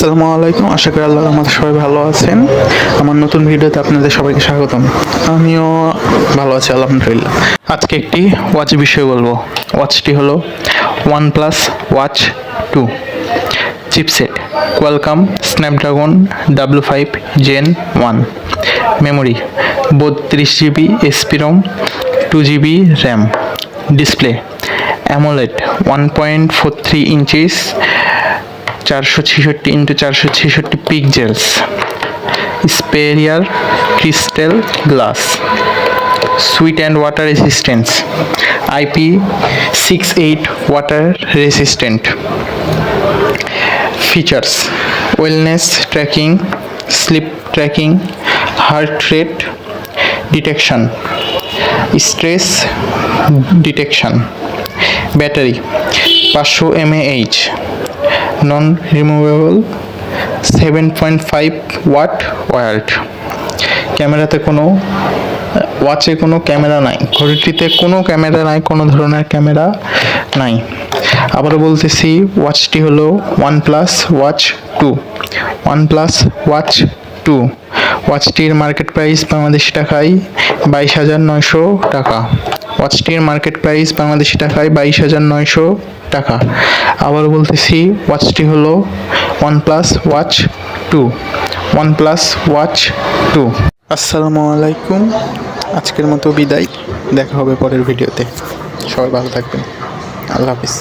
আসসালামু আলাইকুম। আশা করি আল্লাহর রহমতে সবাই ভালো আছেন। আমার নতুন ভিডিওতে আপনাদের সবাইকে স্বাগতম। আমিও ভালো আছি আলহামদুলিল্লাহ। আজকে একটি ওয়াচ বিষয়ে বলবো। ওয়াচটি হলো OnePlus Watch 2 chipset Qualcomm Snapdragon W5 Gen 1, memory 32GB SPROM, 2GB RAM, display AMOLED 1.43 inches 466x466 pixels, superior crystal glass, sweat and water resistance, IP68 water resistant. Features: wellness tracking, sleep tracking, heart rate detection, stress detection. Battery 500 mAh, non removable 7.5 watt wired. ক্যামেরাতে ওয়াচে কোনো camera নাই, ঘড়িটিতে কোনো camera নাই, কোনো ধরনের camera নাই। আবারও বলতেছি, ওয়াচটি হলো OnePlus Watch 2, OnePlus Watch 2। ওয়াচটির মার্কেট প্রাইস বাংলাদেশি টাকায় 22,900 টাকা। ওয়াচটির মার্কেট প্রাইস বাংলাদেশি টাকায় 22,900 টাকা। আবারও বলতেছি, ওয়াচটি হলো OnePlus Watch 2, OnePlus Watch 2। আসসালামু আলাইকুম। আজকের মতো বিদায়, দেখা হবে পরের ভিডিওতে। সবাই ভালো থাকবেন। আল্লাহ হাফিজ।